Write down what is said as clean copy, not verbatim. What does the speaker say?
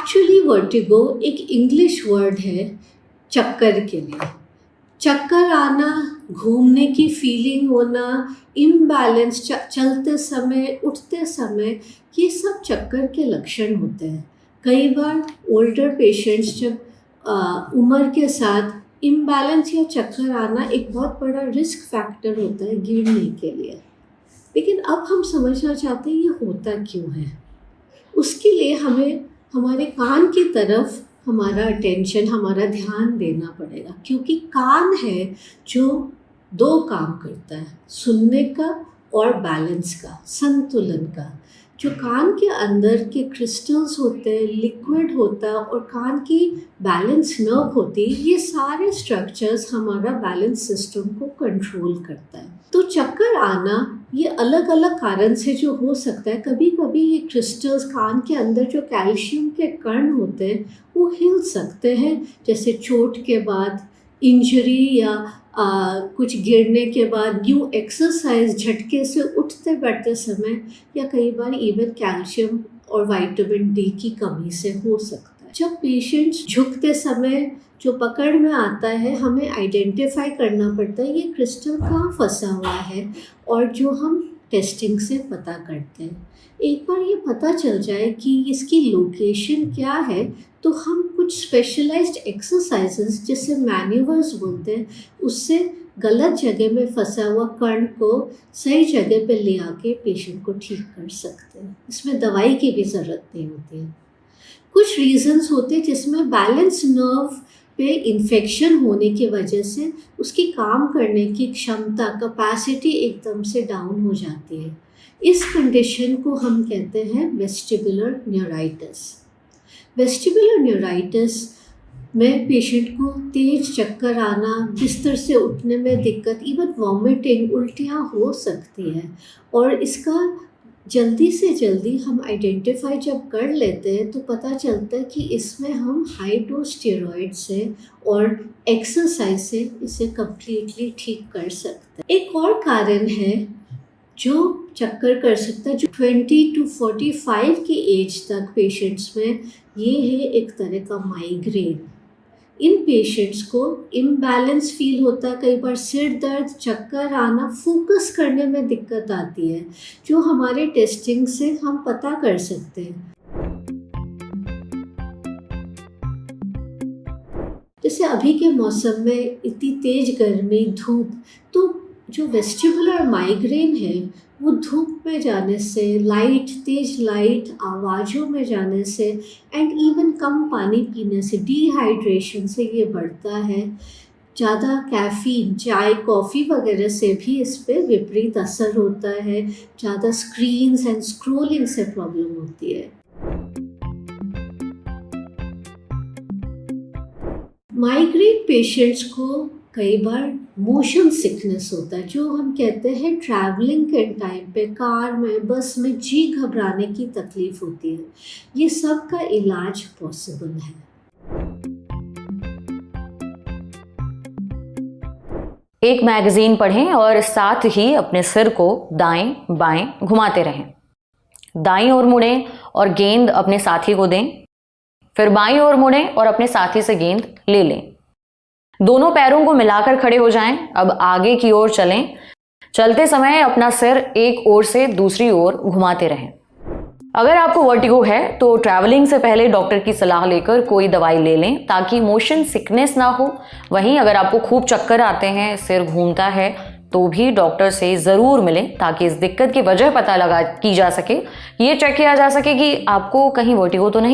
Actually vertigo एक English word है चक्कर के लिए। चक्कर आना, घूमने की फीलिंग होना, इम्बैलेंस, चलते समय, उठते समय, ये सब चक्कर के लक्षण होते हैं। कई बार ओल्डर पेशेंट्स जब उम्र के साथ इम्बैलेंस या चक्कर आना एक बहुत बड़ा रिस्क फैक्टर होता है गिरने के लिए। लेकिन अब हम समझना चाहते हैं ये होता क्यों है। उसके लिए हमें हमारे कान की तरफ हमारा अटेंशन, हमारा ध्यान देना पड़ेगा, क्योंकि कान है जो दो काम करता है, सुनने का और बैलेंस का, संतुलन का। जो कान के अंदर के क्रिस्टल्स होते हैं, लिक्विड होता है और कान की बैलेंस नर्व होती है, ये सारे स्ट्रक्चर्स हमारा बैलेंस सिस्टम को कंट्रोल करता है। तो चक्कर आना ये अलग अलग कारण से जो हो सकता है। कभी कभी ये क्रिस्टल्स, कान के अंदर जो कैल्शियम के कण होते हैं वो हिल सकते हैं, जैसे चोट के बाद, इंजरी या कुछ गिरने के बाद, न्यू एक्सरसाइज, झटके से उठते बैठते समय, या कई बार इवन कैल्शियम और विटामिन डी की कमी से हो सकता है। जब पेशेंट्स झुकते समय जो पकड़ में आता है, हमें आइडेंटिफाई करना पड़ता है ये क्रिस्टल कहाँ फंसा हुआ है, और जो हम टेस्टिंग से पता करते हैं। एक बार ये पता चल जाए कि इसकी लोकेशन क्या है, तो हम कुछ स्पेशलाइज्ड एक्सरसाइजेस, जिसे मैन्यूवर्स बोलते हैं, उससे गलत जगह में फंसा हुआ कण को सही जगह पे ले आके पेशेंट को ठीक कर सकते हैं। इसमें दवाई की भी ज़रूरत नहीं होती है। कुछ रीजंस होते हैं जिसमें बैलेंस नर्व पे इन्फेक्शन होने की वजह से उसकी काम करने की क्षमता, कैपेसिटी एकदम से डाउन हो जाती है। इस कंडीशन को हम कहते हैं वेस्टिबुलर न्यूराइटिस। वेस्टिबुलर न्यूराइटिस में पेशेंट को तेज चक्कर आना, बिस्तर से उठने में दिक्कत, इवन वॉमिटिंग, उल्टियाँ हो सकती हैं। और इसका जल्दी से जल्दी हम आइडेंटिफाई जब कर लेते हैं तो पता चलता है कि इसमें हम हाई डोज स्टेरॉइड से और एक्सरसाइज से इसे कम्प्लीटली ठीक कर सकते हैं। एक और कारण है जो चक्कर कर सकता है, जो 20 to 45 की एज तक पेशेंट्स में, ये है एक तरह का माइग्रेन। इन पेशेंट्स को इम्बैलेंस फील होता है, कई बार सिर दर्द, चक्कर आना, फोकस करने में दिक्कत आती है, जो हमारे टेस्टिंग से हम पता कर सकते हैं। जैसे अभी के मौसम में इतनी तेज गर्मी, धूप, तो जो वेस्टिबुलर माइग्रेन है वो धूप में जाने से, लाइट, तेज लाइट, आवाज़ों में जाने से, एंड इवन कम पानी पीने से, डिहाइड्रेशन से ये बढ़ता है। ज़्यादा कैफ़ीन, चाय, कॉफ़ी वगैरह से भी इस पे विपरीत असर होता है। ज़्यादा स्क्रीन्स एंड स्क्रोलिंग से प्रॉब्लम होती है। माइग्रेन पेशेंट्स को कई बार मोशन सिकनेस होता है, जो हम कहते हैं ट्रैवलिंग के टाइम पे, कार में, बस में जी घबराने की तकलीफ होती है। ये सब का इलाज पॉसिबल है। एक मैगजीन पढ़ें और साथ ही अपने सिर को दाएं बाएं घुमाते रहें। दाईं ओर मुड़ें और गेंद अपने साथी को दें, फिर बाईं ओर मुड़ें और अपने साथी से गेंद ले लें। दोनों पैरों को मिलाकर खड़े हो जाएं। अब आगे की ओर चलें। चलते समय अपना सिर एक ओर से दूसरी ओर घुमाते रहें। अगर आपको वर्टिगो है तो ट्रैवलिंग से पहले डॉक्टर की सलाह लेकर कोई दवाई ले लें ताकि मोशन सिकनेस ना हो। वहीं अगर आपको खूब चक्कर आते हैं, सिर घूमता है, तो भी डॉक्टर से ज़रूर मिलें ताकि इस दिक्कत की वजह पता की जा सके, ये चेक किया जा सके कि आपको कहीं वर्टिगो तो नहीं